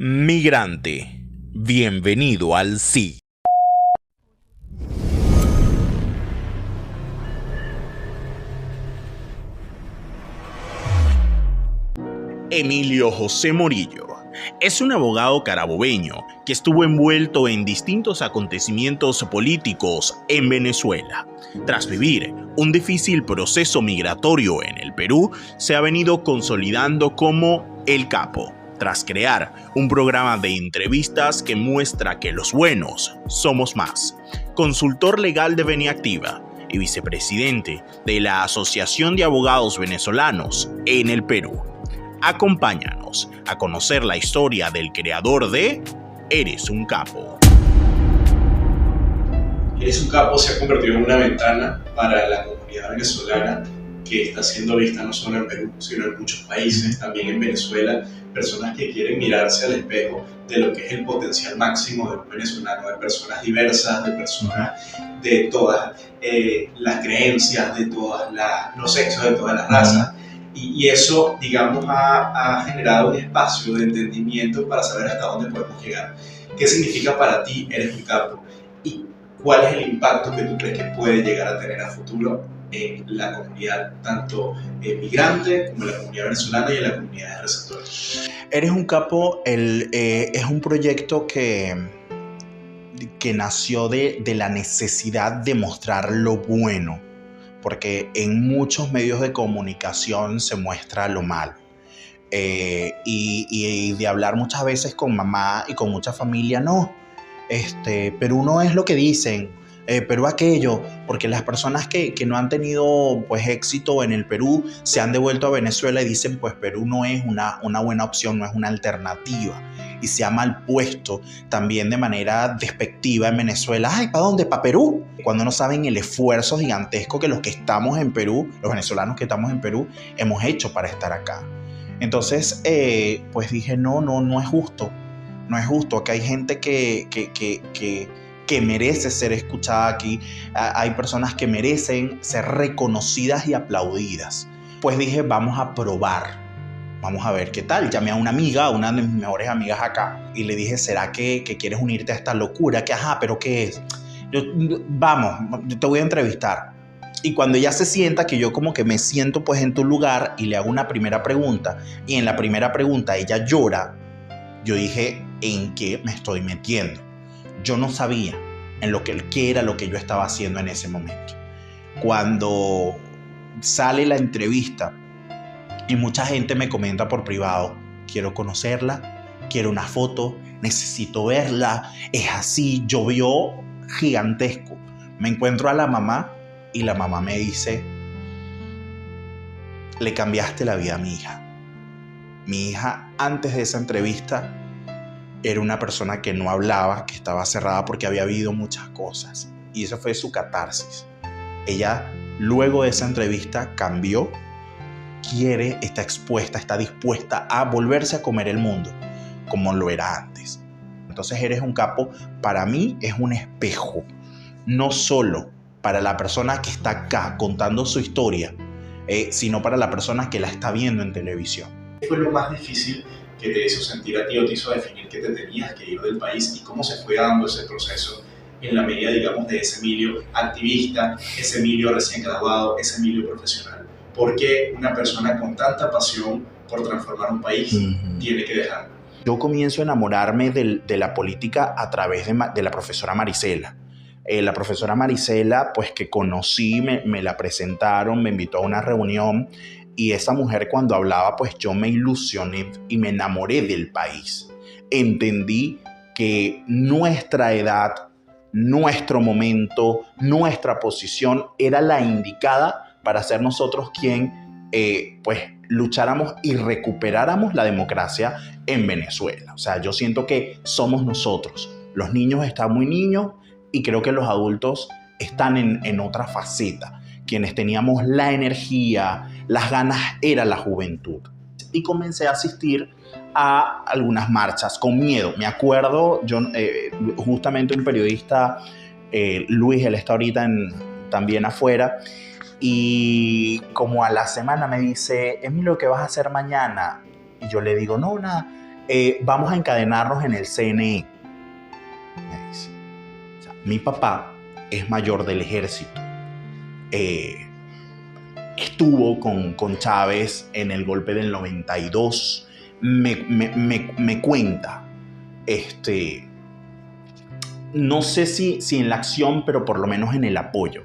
Migrante, bienvenido al sí. Emilio José Morillo es un abogado carabobeño que estuvo envuelto en distintos acontecimientos políticos en Venezuela. Tras vivir un difícil proceso migratorio en el Perú, se ha venido consolidando como El Capo, tras crear un programa de entrevistas que muestra que los buenos somos más. Consultor legal de Beniactiva y vicepresidente de la Asociación de Abogados Venezolanos en el Perú. Acompáñanos a conocer la historia del creador de Eres un Capo. Eres un Capo se ha convertido en una ventana para la comunidad venezolana que está siendo vista no solo en Perú, sino en muchos países, también en Venezuela, personas que quieren mirarse al espejo de lo que es el potencial máximo de un venezolano, de personas diversas, de personas de todas las creencias, de todos los sexos, de todas las razas. Y eso, digamos, ha generado un espacio de entendimiento para saber hasta dónde podemos llegar. ¿Qué significa para ti Eres un Capo? ¿Y cuál es el impacto que tú crees que puede llegar a tener a futuro en la comunidad, tanto migrante como en la comunidad venezolana y en la comunidad de receptores? Eres un Capo es un proyecto que nació de la necesidad de mostrar lo bueno, porque en muchos medios de comunicación se muestra lo malo. Y de hablar muchas veces con mamá y con mucha familia, no, Perú no es lo que dicen, Perú aquello, porque las personas que no han tenido pues éxito en el Perú se han devuelto a Venezuela y dicen pues Perú no es una buena opción, no es una alternativa, y se ha mal puesto también de manera despectiva en Venezuela. Ay, ¿para dónde? ¿Para Perú? Cuando no saben el esfuerzo gigantesco que los que estamos en Perú, los venezolanos que estamos en Perú, hemos hecho para estar acá. Entonces pues dije no es justo. No es justo, que hay gente que merece ser escuchada aquí. Hay personas que merecen ser reconocidas y aplaudidas. Pues dije, vamos a probar. Vamos a ver qué tal. Llamé a una amiga, una de mis mejores amigas acá, y le dije, ¿será que quieres unirte a esta locura? Que ajá, ¿pero qué es? Vamos, yo te voy a entrevistar. Y cuando ella se sienta, que yo como que me siento pues en tu lugar y le hago una primera pregunta, y en la primera pregunta ella llora, yo dije, ¿en qué me estoy metiendo? Yo no sabía qué era lo que yo estaba haciendo en ese momento. Cuando sale la entrevista y mucha gente me comenta por privado, quiero conocerla, quiero una foto, necesito verla, es así, llovió gigantesco. Me encuentro a la mamá y la mamá me dice, le cambiaste la vida a mi hija. Mi hija, antes de esa entrevista, era una persona que no hablaba, que estaba cerrada porque había vivido muchas cosas. Y eso fue su catarsis. Ella, luego de esa entrevista, cambió, está expuesta, está dispuesta a volverse a comer el mundo, como lo era antes. Entonces, Eres un Capo, para mí, es un espejo. No solo para la persona que está acá contando su historia, sino para la persona que la está viendo en televisión. ¿Qué fue lo más difícil que te hizo sentir a ti o te hizo definir que te tenías que ir del país, y cómo se fue dando ese proceso en la medida, digamos, de ese Emilio activista, ese Emilio recién graduado, ese Emilio profesional? ¿Por qué una persona con tanta pasión por transformar un país tiene que dejarlo? Yo comienzo a enamorarme de la política a través de la profesora Marisela. La profesora Marisela, pues que conocí, me la presentaron, me invitó a una reunión. Y esa mujer, cuando hablaba, pues yo me ilusioné y me enamoré del país. Entendí que nuestra edad, nuestro momento, nuestra posición era la indicada para ser nosotros quien pues lucháramos y recuperáramos la democracia en Venezuela. O sea, yo siento que somos nosotros. Los niños están muy niños y creo que los adultos están en otra faceta. Quienes teníamos la energía, las ganas, era la juventud. Y comencé a asistir a algunas marchas con miedo. Me acuerdo, justamente un periodista, Luis, él está ahorita también afuera, y como a la semana me dice, Emilio, ¿qué vas a hacer mañana? Y yo le digo, no, nada, vamos a encadenarnos en el CNE. Me dice. O sea, mi papá es mayor del ejército. Estuvo con Chávez en el golpe del 92. Me cuenta, no sé si en la acción, pero por lo menos en el apoyo.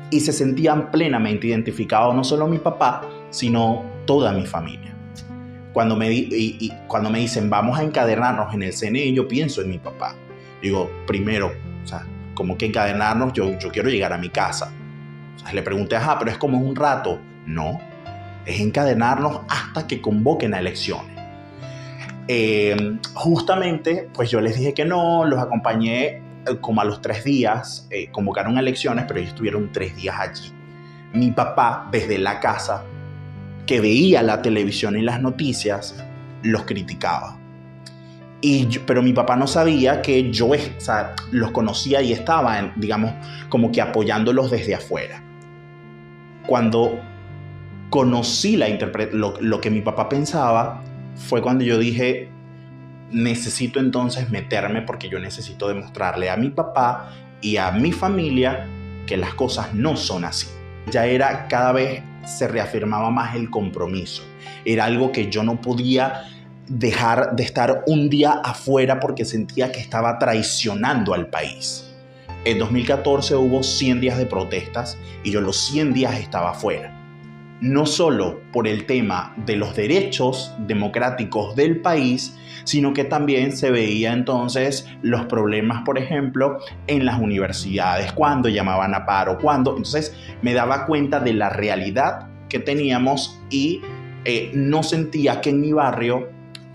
Y se sentían plenamente identificados, no solo mi papá, sino toda mi familia. Cuando me dicen, vamos a encadenarnos en el CNE, yo pienso en mi papá. Digo, primero, o sea, como que encadenarnos, yo quiero llegar a mi casa. O sea, le pregunté, pero es como un rato. No, es encadenarnos hasta que convoquen a elecciones. Justamente, pues yo les dije que no, los acompañé como a los 3 días, convocaron elecciones, pero ellos estuvieron 3 días allí. Mi papá, desde la casa, que veía la televisión y las noticias, los criticaba. Pero mi papá no sabía que yo los conocía y estaba, digamos, como que apoyándolos desde afuera. Cuando conocí lo que mi papá pensaba, fue cuando yo dije, necesito entonces meterme porque yo necesito demostrarle a mi papá y a mi familia que las cosas no son así. Ya era, cada vez se reafirmaba más el compromiso. Era algo que yo no podía dejar de estar un día afuera porque sentía que estaba traicionando al país. En 2014 hubo 100 días de protestas y yo los 100 días estaba afuera. No solo por el tema de los derechos democráticos del país, sino que también se veía entonces los problemas, por ejemplo, en las universidades, cuando llamaban a paro, entonces me daba cuenta de la realidad que teníamos y no sentía que en mi barrio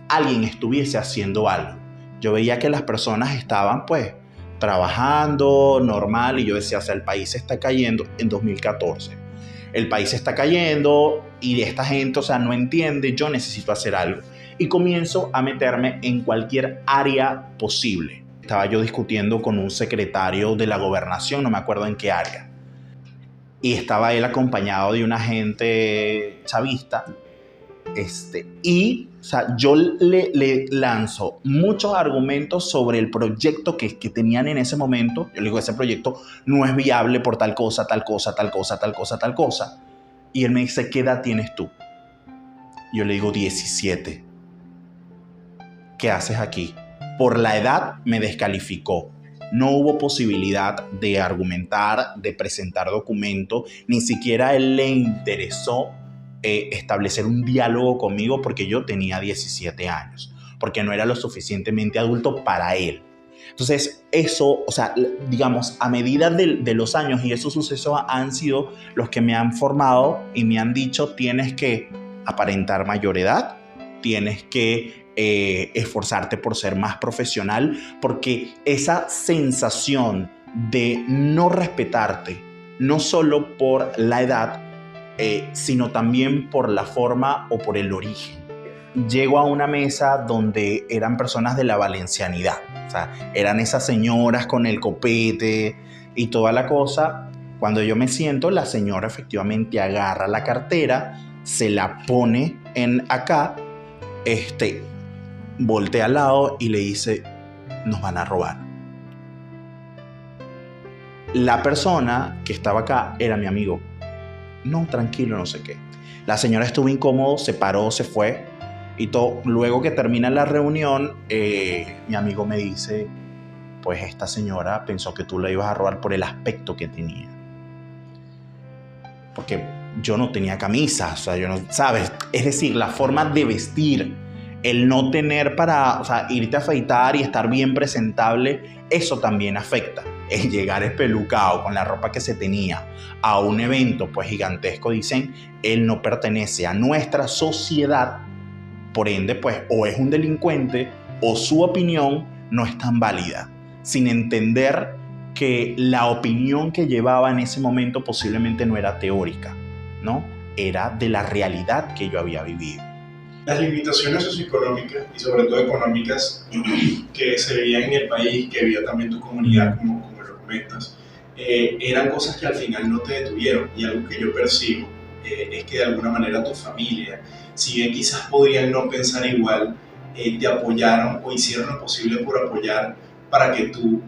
alguien estuviese haciendo algo. Yo veía que las personas estaban pues trabajando normal y yo decía, el país se está cayendo en 2014. El país está cayendo y esta gente, no entiende, yo necesito hacer algo. Y comienzo a meterme en cualquier área posible. Estaba yo discutiendo con un secretario de la gobernación, no me acuerdo en qué área. Y estaba él acompañado de una gente chavista. Yo le lanzo muchos argumentos sobre el proyecto que tenían en ese momento. Yo le digo, ese proyecto no es viable por tal cosa. Y él me dice, ¿qué edad tienes tú? Yo le digo, 17. ¿Qué haces aquí? Por la edad me descalificó. No hubo posibilidad de argumentar, de presentar documento. Ni siquiera a él le interesó establecer un diálogo conmigo porque yo tenía 17 años, porque no era lo suficientemente adulto para él. Entonces eso, digamos, a medida de los años y esos sucesos han sido los que me han formado y me han dicho, tienes que aparentar mayor edad, tienes que esforzarte por ser más profesional, porque esa sensación de no respetarte, no solo por la edad, sino también por la forma o por el origen. Llego a una mesa donde eran personas de la valencianidad, eran esas señoras con el copete y toda la cosa. Cuando yo me siento, la señora efectivamente agarra la cartera, se la pone acá, voltea al lado y le dice, nos van a robar. La persona que estaba acá era mi amigo. No, tranquilo, no sé qué. La señora estuvo incómodo, se paró, se fue y todo. Luego que termina la reunión, mi amigo me dice, pues esta señora pensó que tú la ibas a robar por el aspecto que tenía. Porque yo no tenía camisa, yo no, ¿sabes? Es decir, la forma de vestir, el no tener para, irte a afeitar y estar bien presentable, eso también afecta. El llegar espelucado con la ropa que se tenía a un evento pues gigantesco, dicen, él no pertenece a nuestra sociedad, por ende pues o es un delincuente o su opinión no es tan válida, sin entender que la opinión que llevaba en ese momento posiblemente no era teórica, ¿no? Era de la realidad que yo había vivido. Las limitaciones socioeconómicas y sobre todo económicas que se veían en el país, que veía también tu comunidad, como lo comentas, eran cosas que al final no te detuvieron. Y algo que yo percibo es que de alguna manera tu familia, si bien quizás podrían no pensar igual, te apoyaron o hicieron lo posible por apoyar para que tú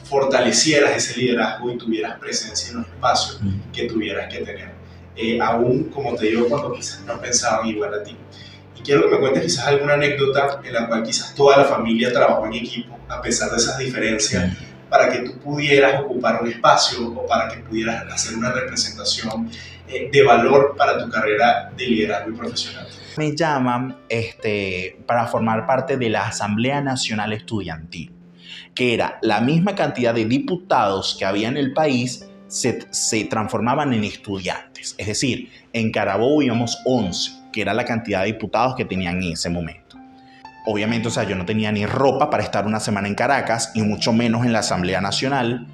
fortalecieras ese liderazgo y tuvieras presencia en los espacios que tuvieras que tener. Aún, como te digo, cuando quizás no pensaban igual a ti. Y quiero que me cuentes quizás alguna anécdota en la cual quizás toda la familia trabajó en equipo, a pesar de esas diferencias, para que tú pudieras ocupar un espacio o para que pudieras hacer una representación de valor para tu carrera de liderazgo y profesional. Me llaman para formar parte de la Asamblea Nacional Estudiantil, que era la misma cantidad de diputados que había en el país, se transformaban en estudiantes. Es decir, en Carabobo íbamos 11, que era la cantidad de diputados que tenían en ese momento. Obviamente, o sea, yo no tenía ni ropa para estar una semana en Caracas y mucho menos en la Asamblea Nacional.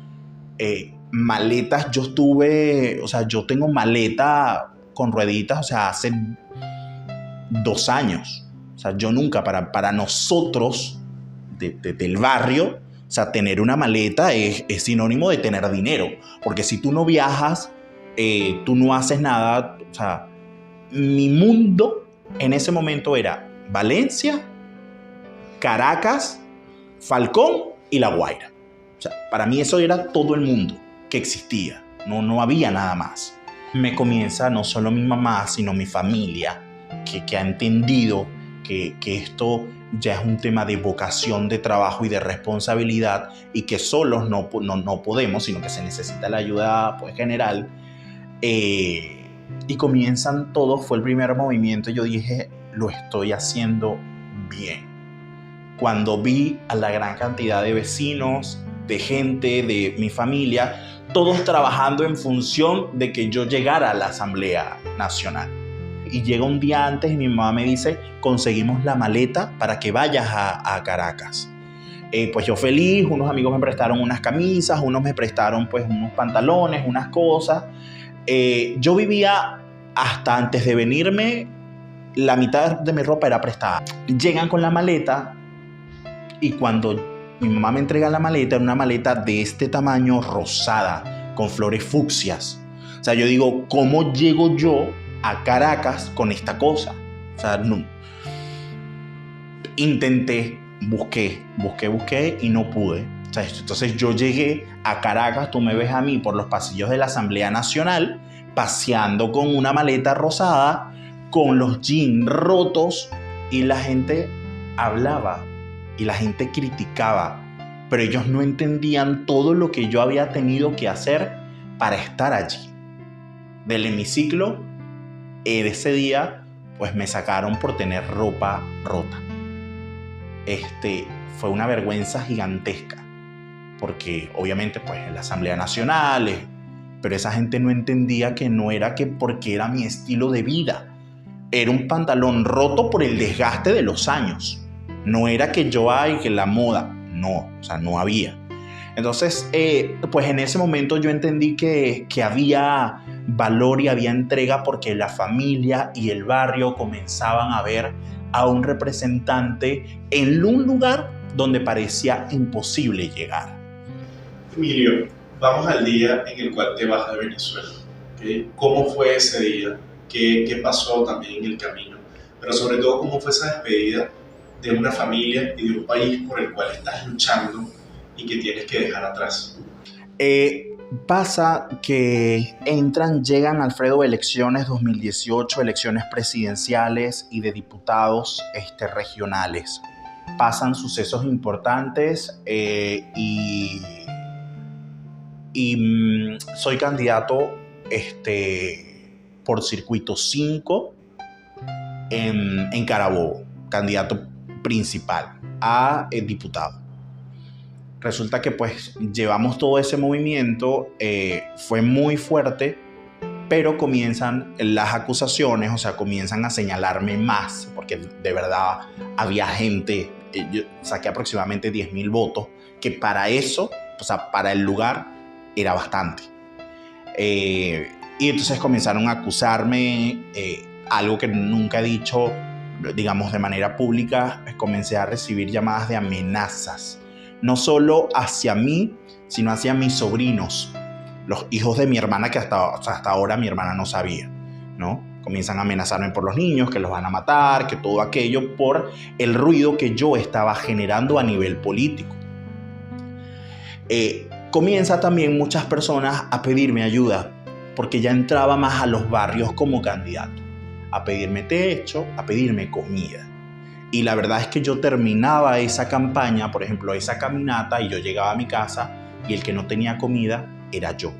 Maletas, yo tengo maleta con rueditas, o sea, hace 2 años. O sea, yo nunca, para nosotros del barrio, o sea, tener una maleta es sinónimo de tener dinero. Porque si tú no viajas, tú no haces nada. O sea, mi mundo en ese momento era Valencia, Caracas, Falcón y La Guaira. O sea, para mí eso era todo el mundo que existía. No había nada más. Me comienza no solo mi mamá, sino mi familia, que ha entendido que esto ya es un tema de vocación, de trabajo y de responsabilidad, y que solos no podemos, sino que se necesita la ayuda general. Y comienzan todos, fue el primer movimiento, y yo dije, lo estoy haciendo bien. Cuando vi a la gran cantidad de vecinos, de gente, de mi familia, todos trabajando en función de que yo llegara a la Asamblea Nacional. Y llega un día antes y mi mamá me dice, conseguimos la maleta para que vayas a Caracas. Pues yo feliz, unos amigos me prestaron unas camisas, unos me prestaron pues unos pantalones, unas cosas. Yo vivía hasta antes de venirme, la mitad de mi ropa era prestada. Llegan con la maleta y cuando mi mamá me entrega la maleta, era una maleta de este tamaño, rosada, con flores fucsias. O sea, yo digo, ¿cómo llego yo a Caracas con esta cosa? O sea, no. Intenté, busqué y no pude. O sea, entonces yo llegué a Caracas, tú me ves a mí por los pasillos de la Asamblea Nacional, paseando con una maleta rosada, con los jeans rotos, y la gente hablaba y la gente criticaba, pero ellos no entendían todo lo que yo había tenido que hacer para estar allí. Del hemiciclo, ese día, pues me sacaron por tener ropa rota. Fue una vergüenza gigantesca, porque obviamente pues en la Asamblea Nacional, pero esa gente no entendía que no era que porque era mi estilo de vida. Era un pantalón roto por el desgaste de los años. No era que que la moda. No, o sea, no había. Entonces, pues en ese momento yo entendí que había valor y había entrega, porque la familia y el barrio comenzaban a ver a un representante en un lugar donde parecía imposible llegar. Emilio, vamos al día en el cual te vas de Venezuela. ¿Okay? ¿Cómo fue ese día? ¿Qué pasó también en el camino? Pero sobre todo, ¿cómo fue esa despedida de una familia y de un país por el cual estás luchando y que tienes que dejar atrás? Pasa que llegan, Alfredo, elecciones 2018, elecciones presidenciales y de diputados regionales. Pasan sucesos importantes y soy candidato por circuito 5 en Carabobo, candidato principal a diputado. Resulta que pues llevamos todo ese movimiento, fue muy fuerte, pero comienzan las acusaciones, o sea, comienzan a señalarme más, porque de verdad había gente, yo saqué aproximadamente 10,000 votos, que para eso, o sea, para el lugar era bastante. Y entonces comenzaron a acusarme, algo que nunca he dicho, digamos, de manera pública. Comencé a recibir llamadas de amenazas, no solo hacia mí, sino hacia mis sobrinos, los hijos de mi hermana, que hasta ahora mi hermana no sabía, ¿no? Comienzan a amenazarme por los niños, que los van a matar, que todo aquello por el ruido que yo estaba generando a nivel político. Comienza también muchas personas a pedirme ayuda, porque ya entraba más a los barrios como candidato, a pedirme techo, a pedirme comida. Y la verdad es que yo terminaba esa campaña, por ejemplo, esa caminata, y yo llegaba a mi casa y el que no tenía comida era yo.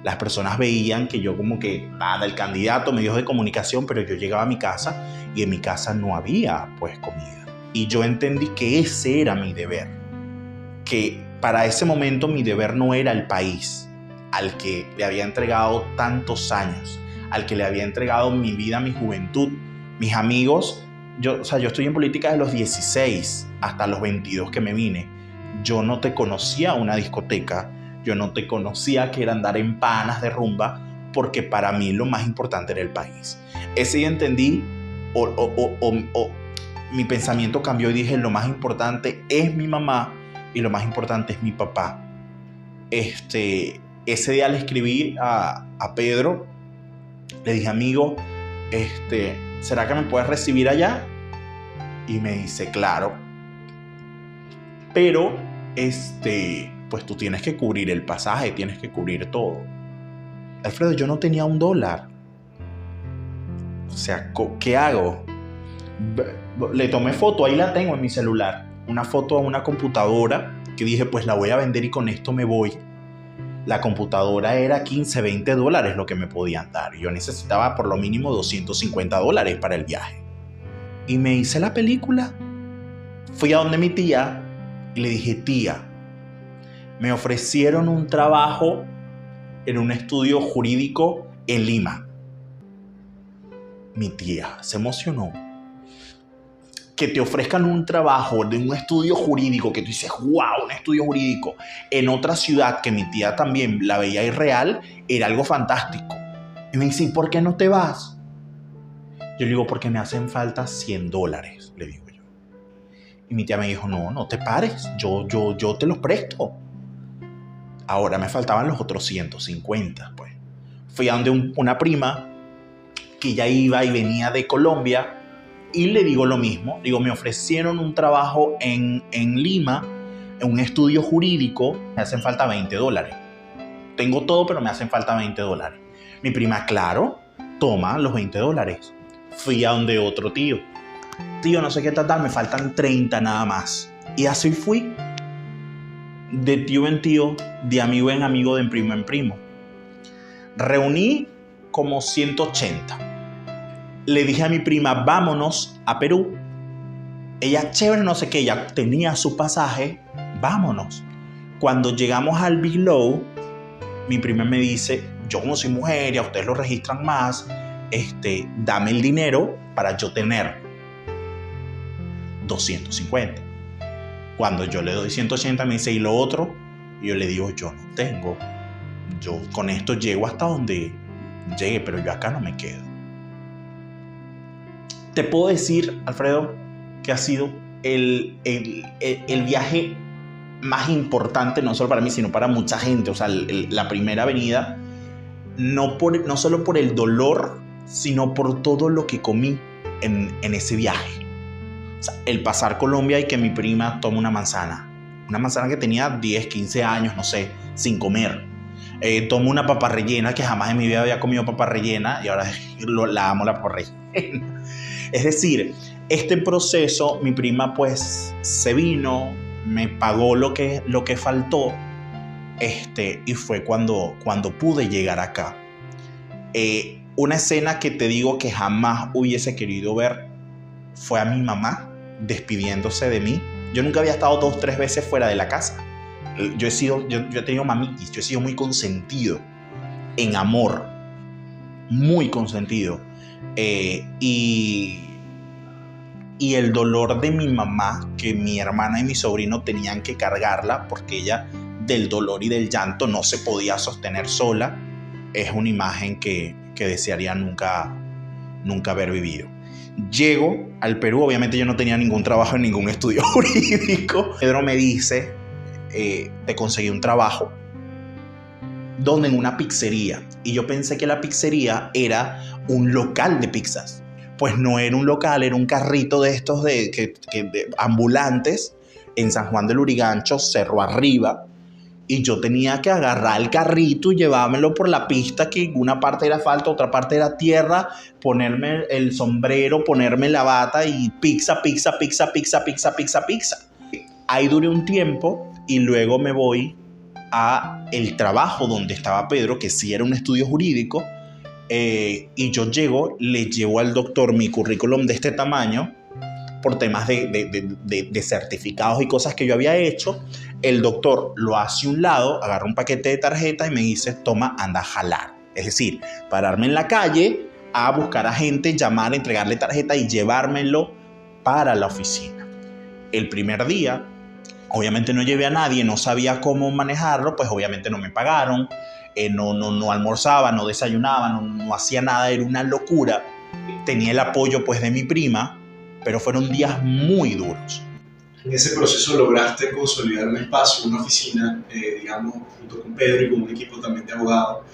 Las personas veían que yo como que, nada, el candidato, medios de comunicación, pero yo llegaba a mi casa y en mi casa no había pues comida. Y yo entendí que ese era mi deber, que para ese momento mi deber no era el país al que le había entregado tantos años, al que le había entregado mi vida, mi juventud, mis amigos. Yo estoy en política desde los 16 hasta los 22 que me vine. Yo no te conocía una discoteca, yo no te conocía que era andar en panas de rumba, porque para mí lo más importante era el país. Ese día entendí, mi pensamiento cambió y dije, lo más importante es mi mamá y lo más importante es mi papá. Ese día le escribí a Pedro, le dije, amigo, ¿será que me puedes recibir allá? Y me dice, claro, pero pues tú tienes que cubrir el pasaje, tienes que cubrir todo. Alfredo, yo no tenía $1. O sea, ¿qué hago? Le tomé foto, ahí la tengo en mi celular, una foto a una computadora que dije, pues la voy a vender y con esto me voy. La computadora era $15, $20 lo que me podían dar. Yo necesitaba por lo mínimo $250 para el viaje. Y me hice la película. Fui a donde mi tía y le dije, tía, me ofrecieron un trabajo en un estudio jurídico en Lima. Mi tía se emocionó. Que te ofrezcan un trabajo de un estudio jurídico, que tú dices, wow, un estudio jurídico, en otra ciudad que mi tía también la veía irreal, era algo fantástico. Y me dice, ¿y por qué no te vas? Yo le digo, porque me hacen falta $100, le digo yo. Y mi tía me dijo, no te pares, yo te los presto. Ahora me faltaban los otros 150, pues. Fui a donde una prima que ya iba y venía de Colombia y le digo lo mismo. Digo, me ofrecieron un trabajo en Lima, en un estudio jurídico, me hacen falta $20. Tengo todo, pero me hacen falta $20. Mi prima, claro, toma los $20. Fui a donde otro tío. Tío, no sé qué tratar, me faltan 30 nada más. Y así fui. De tío en tío, de amigo en amigo, de primo en primo. Reuní como 180. Le dije a mi prima, vámonos a Perú. Ella, chévere, no sé qué, ella tenía su pasaje, vámonos. Cuando llegamos al Below, mi prima me dice, yo como soy mujer y a ustedes lo registran más, dame el dinero para yo tener 250. Cuando yo le doy 180 me dice, ¿y lo otro? Y yo le digo, yo no tengo. Yo con esto llego hasta donde llegue, pero yo acá no me quedo. Te puedo decir, Alfredo, que ha sido el viaje más importante, no solo para mí, sino para mucha gente. O sea, la primera avenida, no solo por el dolor, sino por todo lo que comí en ese viaje. O sea, el pasar Colombia y que mi prima tome una manzana que tenía 10, 15 años, no sé, sin comer. Tomo una papa rellena, que jamás en mi vida había comido papa rellena, y ahora la amo, la papa rellena. Es decir, este proceso, mi prima pues se vino, me pagó lo que faltó, y fue cuando pude llegar acá. Una escena que te digo que jamás hubiese querido ver fue a mi mamá despidiéndose de mí. Yo nunca había estado 2 o 3 veces fuera de la casa. Yo he tenido mamitis, yo he sido muy consentido en amor, muy consentido. Y el dolor de mi mamá, que mi hermana y mi sobrino tenían que cargarla porque ella del dolor y del llanto no se podía sostener sola, es una imagen que desearía nunca haber vivido. Llego al Perú, obviamente yo no tenía ningún trabajo en ningún estudio jurídico. Pedro me dice, te conseguí un trabajo donde en una pizzería. Y yo pensé que la pizzería era un local de pizzas. Pues no era un local, era un carrito de estos de ambulantes en San Juan del Lurigancho, cerro arriba. Y yo tenía que agarrar el carrito y llevármelo por la pista, que una parte era asfalto, otra parte era tierra, ponerme el sombrero, ponerme la bata y pizza. Ahí duré un tiempo y luego me voy a el trabajo donde estaba Pedro, que sí era un estudio jurídico, y yo le llevo al doctor mi currículum de este tamaño por temas de certificados y cosas que yo había hecho. El doctor lo hace a un lado, agarra un paquete de tarjetas y me dice, toma, anda a jalar. Es decir, pararme en la calle a buscar a gente, llamar, entregarle tarjeta y llevármelo para la oficina. El primer día, obviamente no llevé a nadie, no sabía cómo manejarlo, pues obviamente no me pagaron, no almorzaba, no desayunaba, no hacía nada, era una locura. Tenía el apoyo pues de mi prima, pero fueron días muy duros. En ese proceso lograste consolidar un espacio, una oficina, digamos, junto con Pedro y con un equipo también de abogados,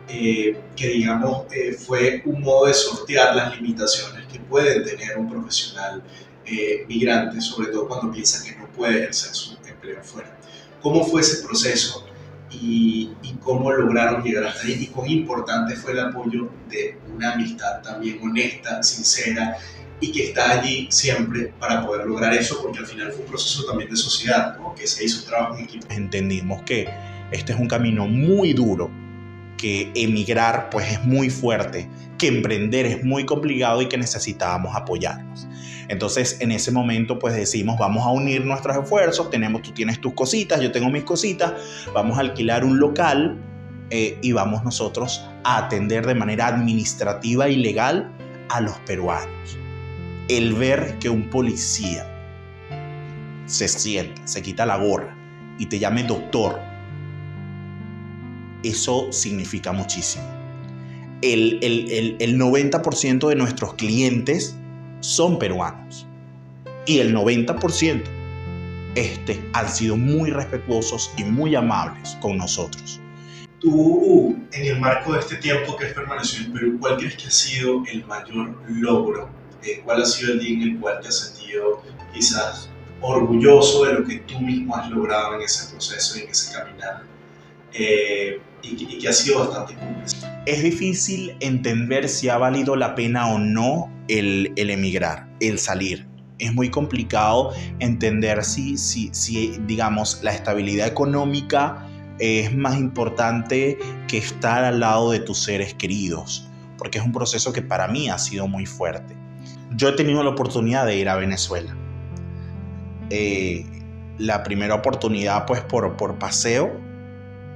que digamos fue un modo de sortear las limitaciones que puede tener un profesional migrante, sobre todo cuando piensa que no puede ejercer su empleo fuera. ¿Cómo fue ese proceso y cómo lograron llegar hasta ahí? Y cuán importante fue el apoyo de una amistad también honesta, sincera, y que está allí siempre para poder lograr eso, porque al final fue un proceso también de sociedad, ¿no? Que se hizo un trabajo en equipo. Entendimos que este es un camino muy duro, que emigrar pues es muy fuerte, que emprender es muy complicado y que necesitábamos apoyarnos. Entonces en ese momento pues decimos, vamos a unir nuestros esfuerzos, tú tienes tus cositas, yo tengo mis cositas, vamos a alquilar un local y vamos nosotros a atender de manera administrativa y legal a los peruanos. El ver que un policía se sienta, se quita la gorra y te llame doctor, eso significa muchísimo. El 90% de nuestros clientes son peruanos y el 90% han sido muy respetuosos y muy amables con nosotros. Tú, en el marco de este tiempo que has permanecido en Perú, ¿cuál crees que ha sido el mayor logro? ¿Cuál ha sido el día en el cual te has sentido quizás orgulloso de lo que tú mismo has logrado en ese proceso y en ese caminar? Y que ha sido bastante complejo. Es difícil entender si ha valido la pena o no el emigrar, el salir. Es muy complicado entender si digamos, la estabilidad económica es más importante que estar al lado de tus seres queridos, porque es un proceso que para mí ha sido muy fuerte. Yo he tenido la oportunidad de ir a Venezuela. La primera oportunidad pues por paseo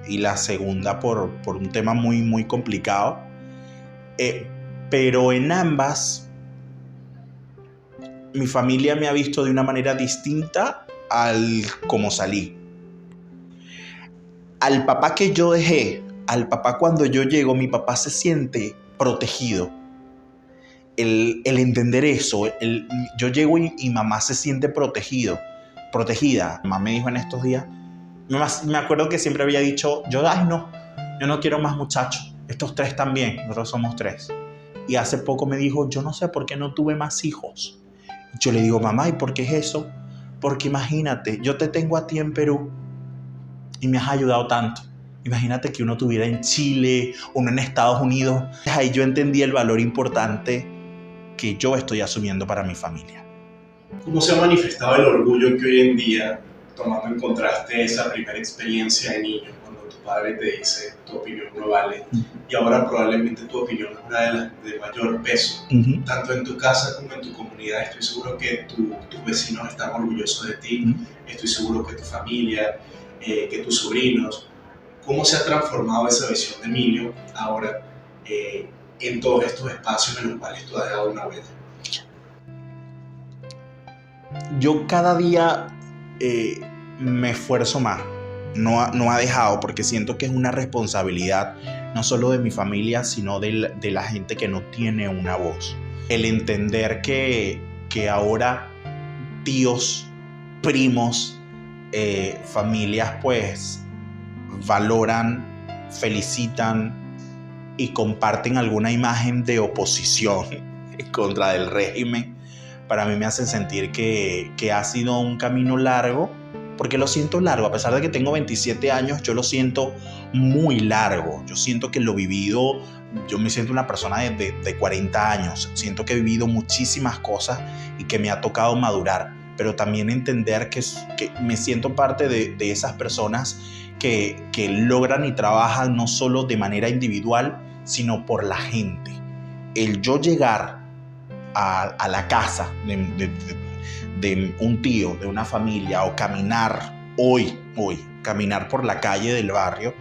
y la segunda por un tema muy, muy complicado. Pero en ambas, mi familia me ha visto de una manera distinta al como salí. Al papá que yo dejé, al papá cuando yo llego, mi papá se siente protegido. El entender eso, yo llego y mamá se siente protegida. Mamá me dijo en estos días, me acuerdo que siempre había dicho, yo no quiero más muchachos, estos 3 también, nosotros somos 3. Y hace poco me dijo, yo no sé por qué no tuve más hijos. Yo le digo, mamá, ¿y por qué es eso? Porque imagínate, yo te tengo a ti en Perú y me has ayudado tanto. Imagínate que uno tuviera en Chile, uno en Estados Unidos. Ahí yo entendí el valor importante que yo estoy asumiendo para mi familia. ¿Cómo se ha manifestado el orgullo que hoy en día, tomando en contraste esa primera experiencia de niño, cuando tu padre te dice tu opinión no vale, y ahora probablemente tu opinión es una de las de mayor peso, tanto en tu casa como en tu comunidad? Estoy seguro que tus vecinos están orgullosos de ti, estoy seguro que tu familia, que tus sobrinos. ¿Cómo se ha transformado esa visión de Emilio ahora en todos estos espacios en los cuales tú has dado una huella? Yo cada día me esfuerzo más. No ha dejado, porque siento que es una responsabilidad no solo de mi familia, sino de la gente que no tiene una voz. El entender que ahora tíos, primos, familias pues valoran felicitan y comparten alguna imagen de oposición en contra del régimen, para mí me hacen sentir que ha sido un camino largo, porque lo siento largo, a pesar de que tengo 27 años, yo lo siento muy largo. Yo siento que lo vivido, yo me siento una persona de 40 años, siento que he vivido muchísimas cosas y que me ha tocado madurar, pero también entender que me siento parte de esas personas que logran y trabajan no solo de manera individual, sino por la gente. El yo llegar a la casa de un tío, de una familia, o caminar caminar por la calle del barrio,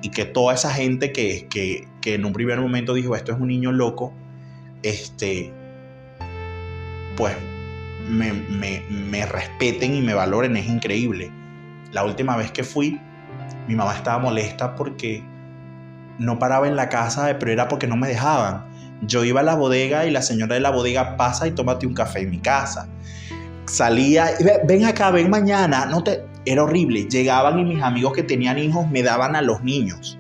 y que toda esa gente que en un primer momento dijo esto es un niño loco, pues me respeten y me valoren, es increíble. La última vez que fui, mi mamá estaba molesta porque no paraba en la casa, pero era porque no me dejaban. Yo iba a la bodega y la señora de la bodega: pasa y tómate un café en mi casa. Salía: ven acá, ven mañana. Era horrible. Llegaban y mis amigos que tenían hijos me daban a los niños.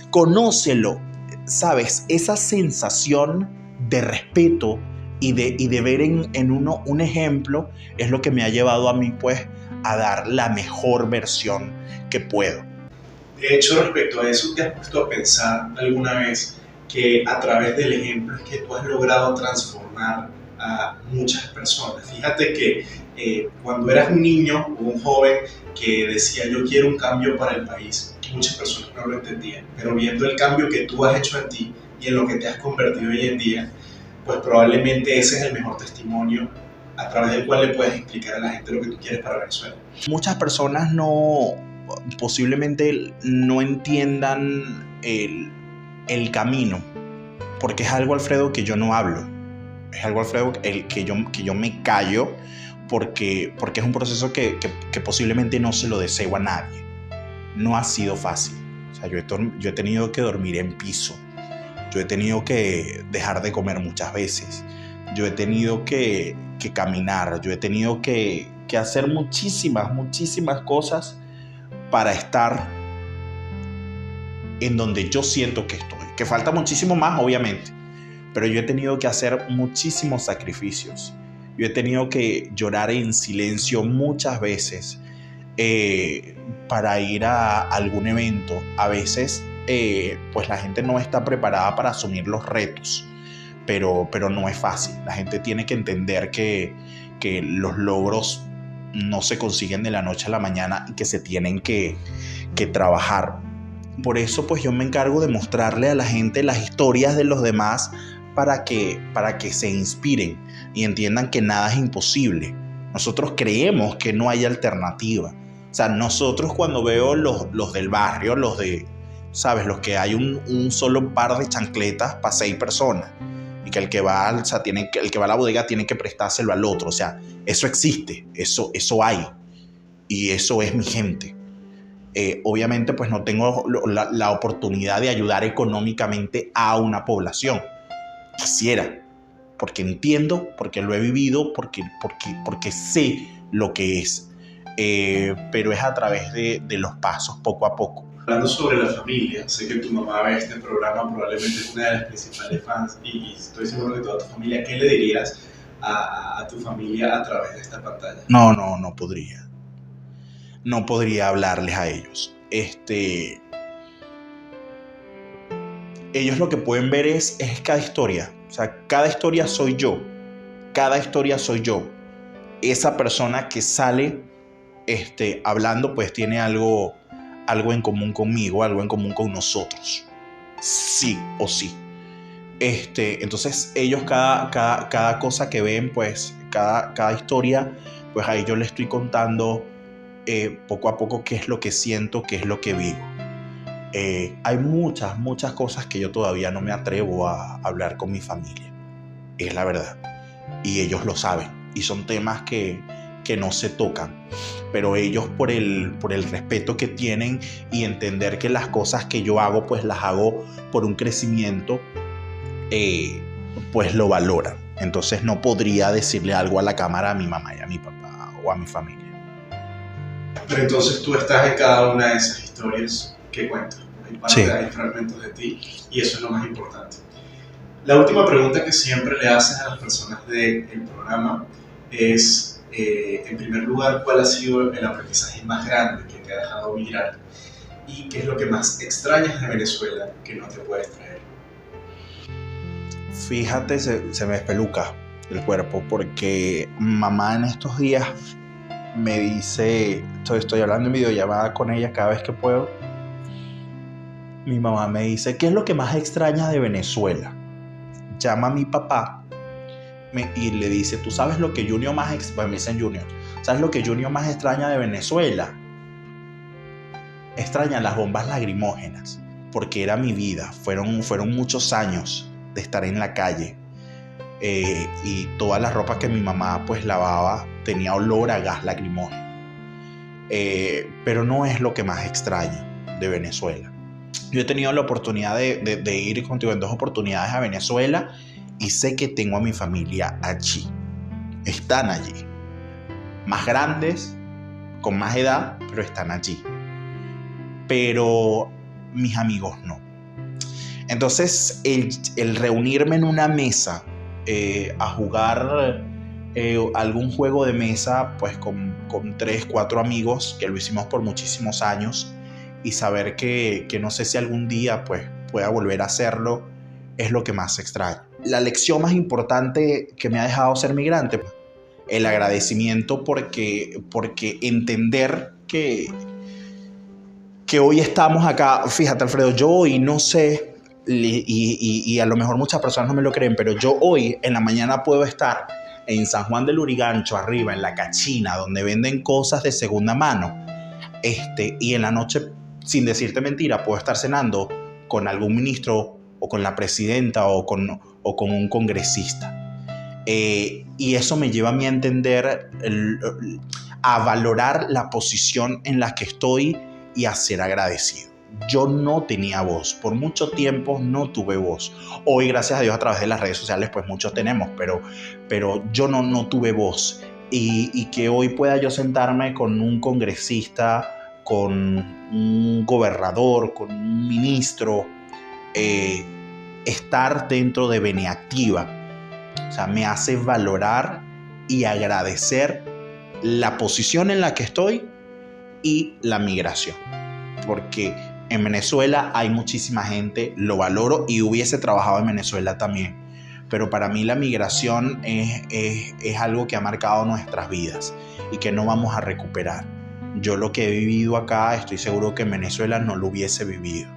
Conócelo, ¿sabes? Esa sensación de respeto y de ver en uno un ejemplo es lo que me ha llevado a mí, pues, a dar la mejor versión que puedo. De hecho, respecto a eso, ¿te has puesto a pensar alguna vez que a través del ejemplo es que tú has logrado transformar a muchas personas? Fíjate que cuando eras un niño o un joven que decía yo quiero un cambio para el país, muchas personas no lo entendían, pero viendo el cambio que tú has hecho en ti y en lo que te has convertido hoy en día, pues probablemente ese es el mejor testimonio a través del cual le puedes explicar a la gente lo que tú quieres para Venezuela. Muchas personas posiblemente no entiendan el camino, porque es algo, Alfredo, que yo no hablo. Es algo, Alfredo, que yo me callo, porque es un proceso que posiblemente no se lo deseo a nadie. No ha sido fácil. O sea, yo he tenido que dormir en piso. Yo he tenido que dejar de comer muchas veces. Yo he tenido que caminar. Yo he tenido que hacer muchísimas cosas para estar en donde yo siento que estoy. Que falta muchísimo más, obviamente. Pero yo he tenido que hacer muchísimos sacrificios. Yo he tenido que llorar en silencio muchas veces para ir a algún evento. A veces, pues la gente no está preparada para asumir los retos. Pero no es fácil. La gente tiene que entender que los logros no se consiguen de la noche a la mañana y que se tienen que trabajar. Por eso, pues yo me encargo de mostrarle a la gente las historias de los demás para que se inspiren y entiendan que nada es imposible. Nosotros creemos que no hay alternativa. O sea, nosotros cuando veo los del barrio, ¿sabes? Los que hay un solo par de chancletas para 6 personas y que el que va a la bodega tiene que prestárselo al otro. O sea, eso existe, eso hay, y eso es mi gente. Obviamente, pues no tengo la oportunidad de ayudar económicamente a una población. Quisiera, porque entiendo, porque lo he vivido, porque sé lo que es. Pero es a través de los pasos, poco a poco. Hablando sobre la familia, sé que tu mamá ve este programa, probablemente es una de las principales fans, y estoy seguro que toda tu familia. ¿Qué le dirías a tu familia a través de esta pantalla? No podría. No podría hablarles a ellos. Ellos lo que pueden ver es cada historia. O sea, cada historia soy yo. Cada historia soy yo. Esa persona que sale hablando, pues tiene algo en común conmigo, algo en común con nosotros. Sí o sí. Entonces ellos cada cosa que ven, pues cada historia, pues ahí yo les estoy contando poco a poco qué es lo que siento, qué es lo que vivo. Hay muchas cosas que yo todavía no me atrevo a hablar con mi familia. Es la verdad. Y ellos lo saben. Y son temas que no se tocan. Pero ellos, por el respeto que tienen y entender que las cosas que yo hago, pues las hago por un crecimiento, pues lo valoran. Entonces no podría decirle algo a la cámara a mi mamá y a mi papá o a mi familia. Pero entonces tú estás en cada una de esas historias que cuentas por parte, Sí. hay fragmentos de ti, y eso es lo más importante. La última pregunta que siempre le haces a las personas del programa es, en primer lugar, ¿cuál ha sido el aprendizaje más grande que te ha dejado migrar? ¿Y qué es lo que más extrañas de Venezuela que no te puedes traer? Fíjate, se me despeluca el cuerpo porque mamá en estos días me dice, estoy hablando en videollamada con ella cada vez que puedo. Mi mamá me dice, ¿qué es lo que más extrañas de Venezuela? Llama a mi papá y le dice, ¿tú sabes lo que Junior más extraña? Me dicen Junior, ¿sabes lo que Junior más extraña de Venezuela? Extraña las bombas lacrimógenas, porque era mi vida. Fueron muchos años de estar en la calle. Y toda la ropa que mi mamá pues lavaba tenía olor a gas lacrimógeno. Pero no es lo que más extraño de Venezuela. Yo he tenido la oportunidad de ir contigo en 2 oportunidades a Venezuela y sé que tengo a mi familia allí. Están allí. Más grandes, con más edad, pero están allí. Pero mis amigos no. Entonces, el reunirme en una mesa a jugar algún juego de mesa pues con 3, 4 amigos que lo hicimos por muchísimos años y saber que no sé si algún día pues pueda volver a hacerlo es lo que más extraño. La lección más importante que me ha dejado ser migrante, el agradecimiento porque entender que hoy estamos acá. Fíjate, Alfredo, yo hoy no sé, y a lo mejor muchas personas no me lo creen, pero yo hoy en la mañana puedo estar en San Juan del Lurigancho, arriba, en la Cachina, donde venden cosas de segunda mano, y en la noche, sin decirte mentira, puedo estar cenando con algún ministro o con la presidenta o con un congresista. Y eso me lleva a mí a entender, a valorar la posición en la que estoy y a ser agradecido. Yo no tenía voz, por mucho tiempo no tuve voz. Hoy, gracias a Dios, a través de las redes sociales, pues muchos tenemos, pero yo no tuve voz. Y que hoy pueda yo sentarme con un congresista, con un gobernador, con un ministro, estar dentro de Beneactiva, o sea, me hace valorar y agradecer la posición en la que estoy y la migración, porque en Venezuela hay muchísima gente, lo valoro y hubiese trabajado en Venezuela también, pero para mí la migración es algo que ha marcado nuestras vidas y que no vamos a recuperar. Yo lo que he vivido acá, estoy seguro que en Venezuela no lo hubiese vivido.